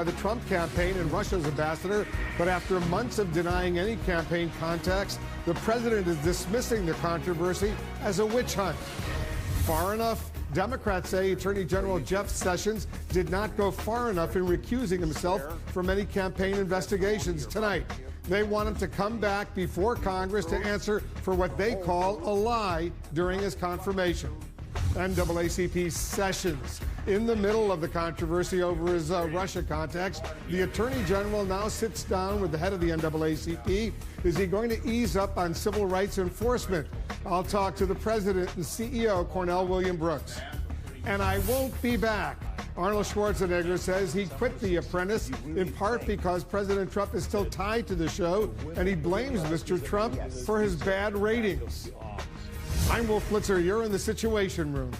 The Trump campaign and Russia's ambassador, but after months of denying any campaign contacts, the president is dismissing the controversy as a witch hunt. Far enough? Democrats say Attorney General Jeff Sessions did not go far enough in recusing himself from any campaign investigations tonight. They want him to come back before Congress to answer for what they call a lie during his confirmation. NAACP Sessions, in the middle of the controversy over his Russia contacts, the Attorney General now sits down with the head of the NAACP. Is he going to ease up on civil rights enforcement? I'll talk to the president and CEO, Cornell William Brooks. And I won't be back. Arnold Schwarzenegger says he quit The Apprentice in part because President Trump is still tied to the show, and he blames Mr. Trump for his bad ratings. I'm Wolf Blitzer. You're in the Situation Room.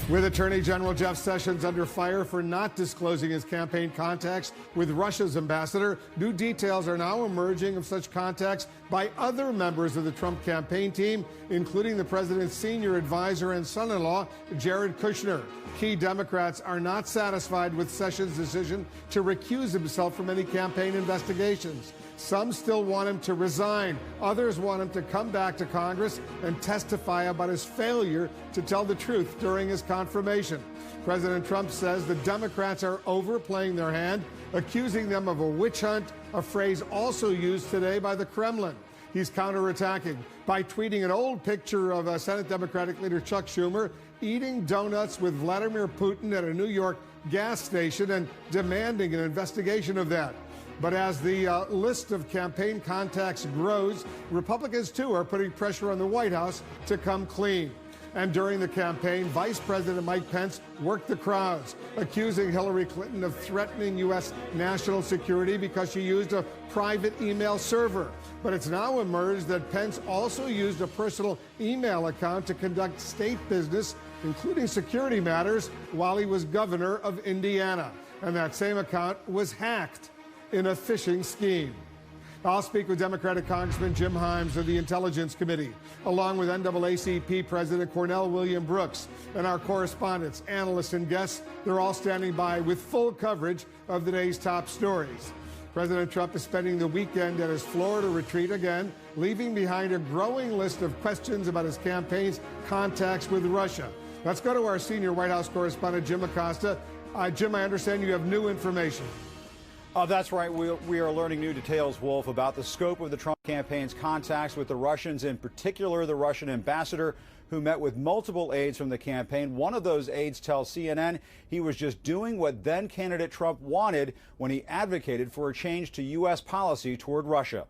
With Attorney General Jeff Sessions under fire for not disclosing his campaign contacts with Russia's ambassador, new details are now emerging of such contacts by other members of the Trump campaign team, including the president's senior advisor and son-in-law, Jared Kushner. Key Democrats are not satisfied with Sessions' decision to recuse himself from any campaign investigations. Some still want him to resign. Others want him to come back to Congress and testify about his failure to tell the truth during his confirmation. President Trump says the Democrats are overplaying their hand, accusing them of a witch hunt, a phrase also used today by the Kremlin. He's counterattacking by tweeting an old picture of Senate Democratic leader Chuck Schumer eating donuts with Vladimir Putin at a New York gas station and demanding an investigation of that. But as the list of campaign contacts grows, Republicans, too, are putting pressure on the White House to come clean. And during the campaign, Vice President Mike Pence worked the crowds, accusing Hillary Clinton of threatening U.S. national security because she used a private email server. But it's now emerged that Pence also used a personal email account to conduct state business, including security matters, while he was governor of Indiana. And that same account was hacked in a phishing scheme. I'll speak with Democratic Congressman Jim Himes of the Intelligence Committee, along with NAACP President Cornell William Brooks, and our correspondents, analysts, and guests. They're all standing by with full coverage of the day's top stories. President Trump is spending the weekend at his Florida retreat again, leaving behind a growing list of questions about his campaign's contacts with Russia. Let's go to our senior White House correspondent, Jim Acosta. Jim, I understand you have new information. That's right. We are learning new details, Wolf, about the scope of the Trump campaign's contacts with the Russians, in particular the Russian ambassador, who met with multiple aides from the campaign. One of those aides tells CNN he was just doing what then-candidate Trump wanted when he advocated for a change to U.S. policy toward Russia.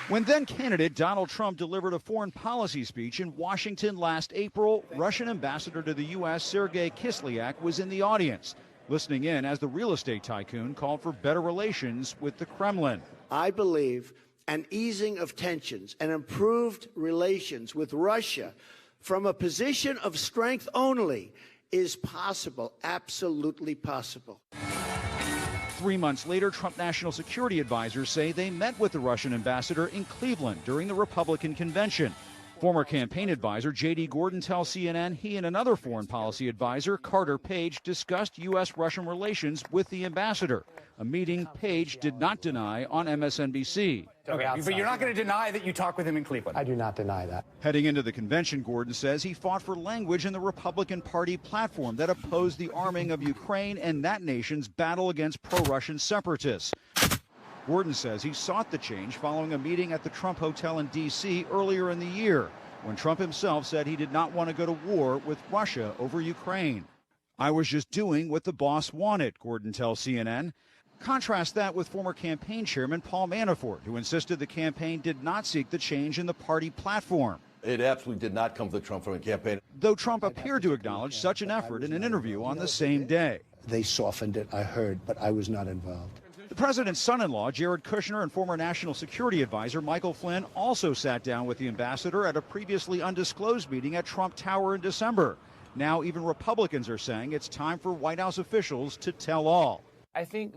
When then-candidate Donald Trump delivered a foreign policy speech in Washington last April, Russian ambassador to the U.S. Sergei Kislyak was in the audience, listening in as the real estate tycoon called for better relations with the Kremlin. I believe an easing of tensions and improved relations with Russia from a position of strength only is possible, absolutely possible. 3 months later, Trump national security advisors say they met with the Russian ambassador in Cleveland during the Republican convention. Former campaign advisor J.D. Gordon tells CNN he and another foreign policy advisor, Carter Page, discussed U.S.-Russian relations with the ambassador, a meeting Page did not deny on MSNBC. Okay, but you're not going to deny that you talked with him in Cleveland? I do not deny that. Heading into the convention, Gordon says he fought for language in the Republican Party platform that opposed the arming of Ukraine and that nation's battle against pro-Russian separatists. Gordon says he sought the change following a meeting at the Trump Hotel in D.C. earlier in the year, when Trump himself said he did not want to go to war with Russia over Ukraine. I was just doing what the boss wanted, Gordon tells CNN. Contrast that with former campaign chairman Paul Manafort, who insisted the campaign did not seek the change in the party platform. It absolutely did not come from the Trump campaign. Though Trump appeared to acknowledge such an effort in an interview on the same day. They softened it, I heard, but I was not involved. The president's son-in-law, Jared Kushner, and former national security advisor Michael Flynn also sat down with the ambassador at a previously undisclosed meeting at Trump Tower in December. Now even Republicans are saying it's time for White House officials to tell all. I think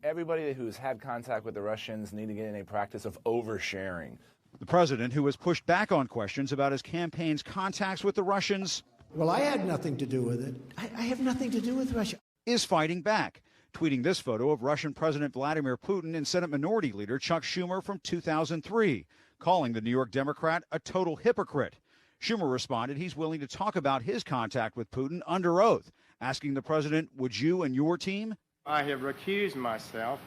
everybody who's had contact with the Russians need to get in a practice of oversharing. The president, who has pushed back on questions about his campaign's contacts with the Russians, Well, I had nothing to do with it. I have nothing to do with Russia. is fighting back, tweeting this photo of Russian President Vladimir Putin and Senate Minority Leader Chuck Schumer from 2003, calling the New York Democrat a total hypocrite. Schumer responded he's willing to talk about his contact with Putin under oath, asking the president, would you and your team? I have recused myself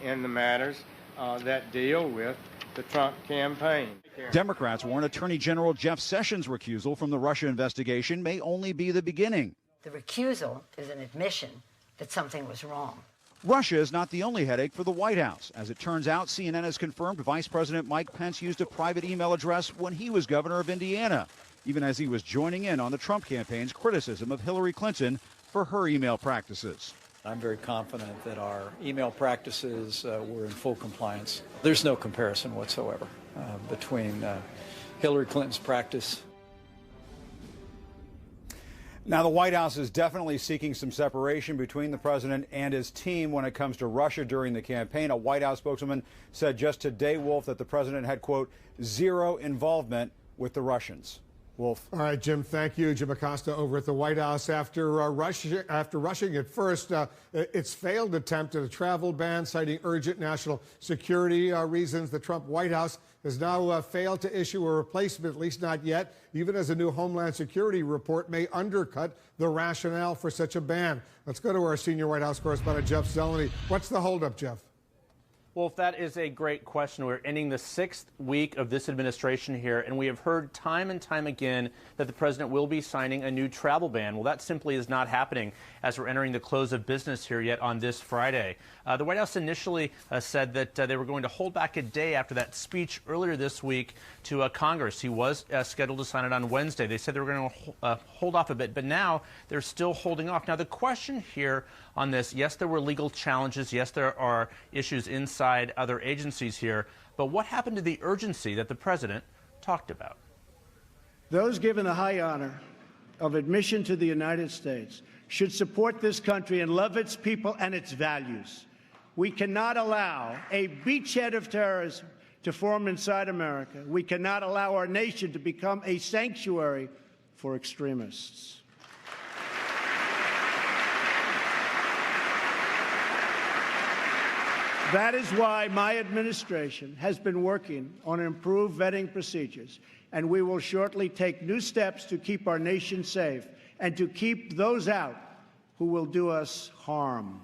in the matters that deal with the Trump campaign. Democrats warn Attorney General Jeff Sessions' recusal from the Russia investigation may only be the beginning. The recusal is an admission that something was wrong. Russia is not the only headache for the White House. As it turns out, CNN has confirmed Vice President Mike Pence used a private email address when he was governor of Indiana, even as he was joining in on the Trump campaign's criticism of Hillary Clinton for her email practices. I'm very confident that our email practices were in full compliance. There's no comparison whatsoever between Hillary Clinton's practice. Now, the White House is definitely seeking some separation between the president and his team when it comes to Russia during the campaign. A White House spokeswoman said just today, Wolf, that the president had, quote, zero involvement with the Russians. Wolf. All right, Jim, thank you. Jim Acosta over at the White House. After rushing at first its failed attempt at a travel ban, citing urgent national security reasons, the Trump White House has now failed to issue a replacement, at least not yet, even as a new Homeland Security report may undercut the rationale for such a ban. Let's go to our senior White House correspondent, Jeff Zeleny. What's the holdup, Jeff? Well, that is a great question. We're ending the 6th week of this administration here, and we have heard time and time again that the president will be signing a new travel ban. Well, that simply is not happening as we're entering the close of business here yet on this Friday. The White House initially said that they were going to hold back a day after that speech earlier this week to Congress. He was scheduled to sign it on Wednesday. They said they were going to hold off a bit, but now they're still holding off. Now, the question here on this, yes, there were legal challenges. Yes, there are issues inside other agencies here. But what happened to the urgency that the president talked about? Those given the high honor of admission to the United States should support this country and love its people and its values. We cannot allow a beachhead of terrorism to form inside America. We cannot allow our nation to become a sanctuary for extremists. That is why my administration has been working on improved vetting procedures, and we will shortly take new steps to keep our nation safe and to keep those out who will do us harm.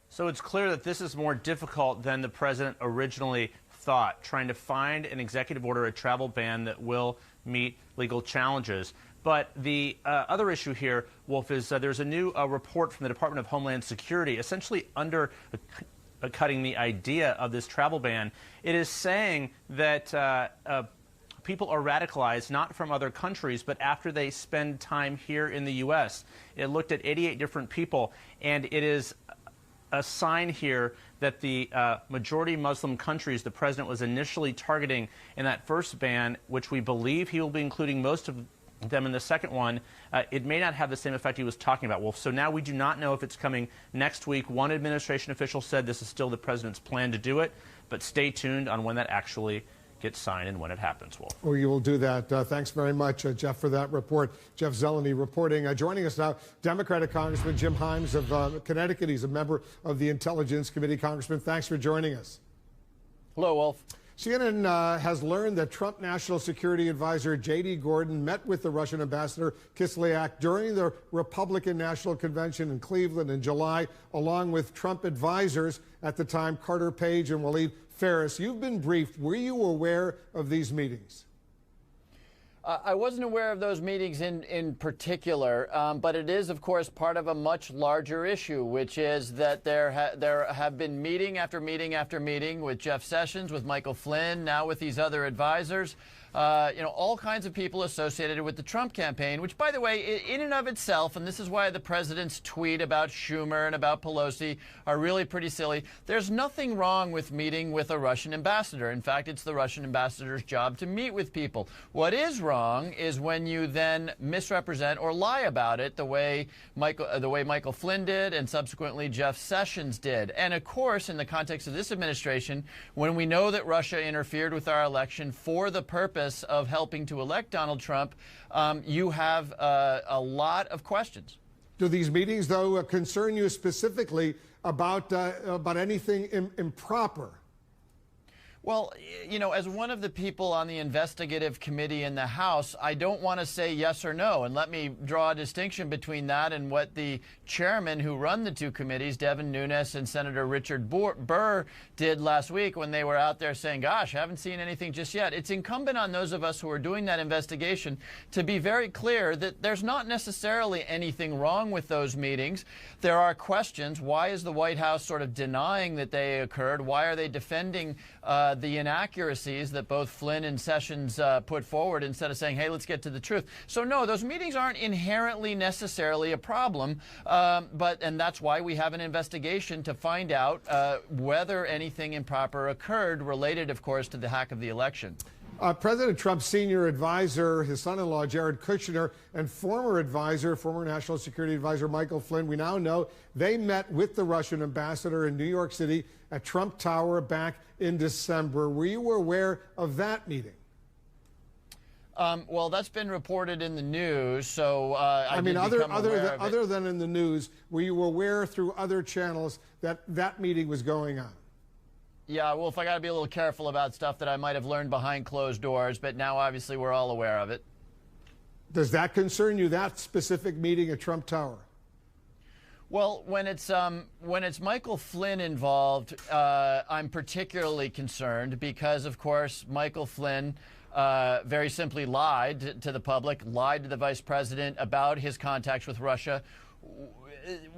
So it's clear that this is more difficult than the president originally thought, trying to find an executive order, a travel ban that will meet legal challenges. But the other issue here, Wolf, is there's a new report from the Department of Homeland Security essentially undercutting the idea of this travel ban. It is saying that people are radicalized not from other countries, but after they spend time here in the U.S. It looked at 88 different people, and it is a sign here that the majority Muslim countries the president was initially targeting in that first ban, which we believe he will be including most of them in the second one, it may not have the same effect he was talking about, Wolf. So now we do not know if it's coming next week. One administration official said this is still the president's plan to do it, but stay tuned on when that actually gets signed and when it happens, Wolf. Well, you will do that. Thanks very much, Jeff, for that report. Jeff Zeleny reporting. Joining us now, Democratic Congressman Jim Himes of Connecticut. He's a member of the Intelligence Committee. Congressman, thanks for joining us. Hello, Wolf. CNN has learned that Trump National Security Advisor J.D. Gordon met with the Russian ambassador Kislyak during the Republican National Convention in Cleveland in July, along with Trump advisors at the time, Carter Page and Waleed Ferris. You've been briefed. Were you aware of these meetings? I wasn't aware of those meetings in particular, but it is, of course, part of a much larger issue, which is that there have been meeting after meeting after meeting with Jeff Sessions, with Michael Flynn, now with these other advisors. all kinds of people associated with the Trump campaign, which, by the way, in and of itself, and this is why the president's tweet about Schumer and about Pelosi are really pretty silly, there's nothing wrong with meeting with a Russian ambassador. In fact, it's the Russian ambassador's job to meet with people. What is wrong is when you then misrepresent or lie about it the way Michael Flynn did and subsequently Jeff Sessions did. And of course, in the context of this administration, when we know that Russia interfered with our election for the purpose of helping to elect Donald Trump, you have a lot of questions. Do these meetings, though, concern you specifically about anything improper? Well, as one of the people on the investigative committee in the House, I don't want to say yes or no. And let me draw a distinction between that and what the chairmen who run the two committees, Devin Nunes and Senator Richard Burr, did last week when they were out there saying, gosh, I haven't seen anything just yet. It's incumbent on those of us who are doing that investigation to be very clear that there's not necessarily anything wrong with those meetings. There are questions. Why is the White House sort of denying that they occurred? Why are they defending the inaccuracies that both Flynn and Sessions put forward instead of saying, hey, let's get to the truth? So, no, those meetings aren't inherently necessarily a problem, and that's why we have an investigation to find out whether anything improper occurred related, of course, to the hack of the election. President Trump's senior advisor, his son-in-law, Jared Kushner, and former National Security Advisor Michael Flynn, we now know they met with the Russian ambassador in New York City at Trump Tower back in December. Were you aware of that meeting? Well, that's been reported in the news, so other than in the news, were you aware through other channels that meeting was going on? Yeah, well, if I got to be a little careful about stuff that I might have learned behind closed doors, but now obviously we're all aware of it. Does that concern you, that specific meeting at Trump Tower? Well, when it's Michael Flynn involved, I'm particularly concerned because, of course, Michael Flynn very simply lied to the public, lied to the vice president about his contacts with Russia.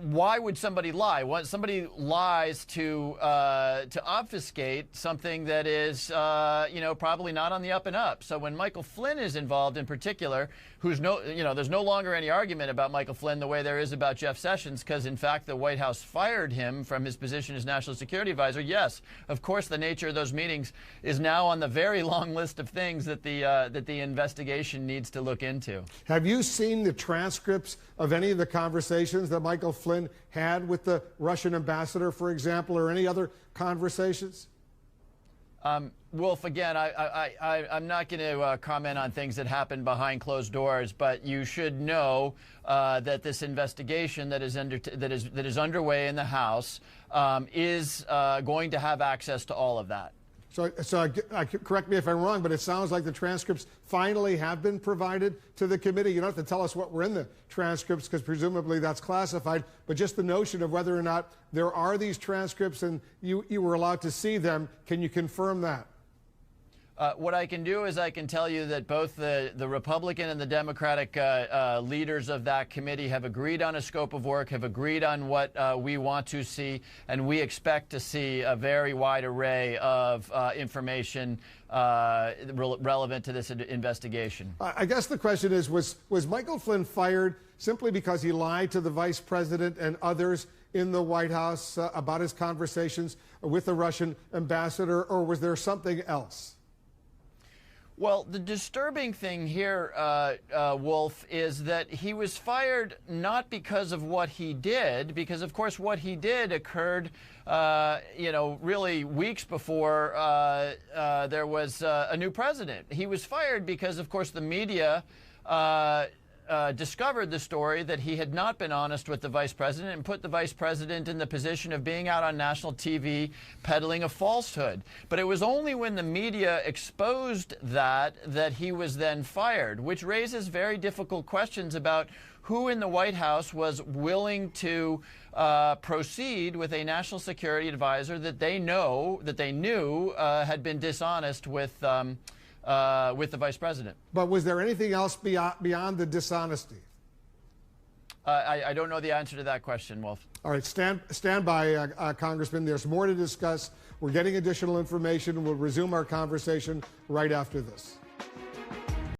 Why would somebody lie? Somebody lies to obfuscate something that is, probably not on the up and up. So when Michael Flynn is involved in particular, there's no longer any argument about Michael Flynn the way there is about Jeff Sessions, because in fact the White House fired him from his position as National Security Advisor. Yes, of course, the nature of those meetings is now on the very long list of things that the investigation needs to look into. Have you seen the transcripts of any of the conversations that Michael Flynn had with the Russian ambassador, for example, or any other conversations? Wolf, again, I'm not going to comment on things that happen behind closed doors, but you should know that this investigation that is underway in the House is going to have access to all of that. So correct me if I'm wrong, but it sounds like the transcripts finally have been provided to the committee. You don't have to tell us what were in the transcripts because presumably that's classified, but just the notion of whether or not there are these transcripts and you were allowed to see them, can you confirm that? What I can do is I can tell you that both the Republican and the Democratic leaders of that committee have agreed on a scope of work, have agreed on what we want to see, and we expect to see a very wide array of information relevant to this investigation. I guess the question is, was Michael Flynn fired simply because he lied to the vice president and others in the White House about his conversations with the Russian ambassador, or was there something else? Well, the disturbing thing here, Wolf, is that he was fired not because of what he did, because, of course, what he did occurred, really weeks before there was a new president. He was fired because, of course, the media discovered the story that he had not been honest with the vice president and put the vice president in the position of being out on national TV peddling a falsehood. But it was only when the media exposed that he was then fired, which raises very difficult questions about who in the White House was willing to proceed with a national security advisor that they knew had been dishonest with the vice president. But was there anything else beyond the dishonesty? I don't know the answer to that question, Wolf. All right, stand by, Congressman. There's more to discuss. We're getting additional information. We'll resume our conversation right after this.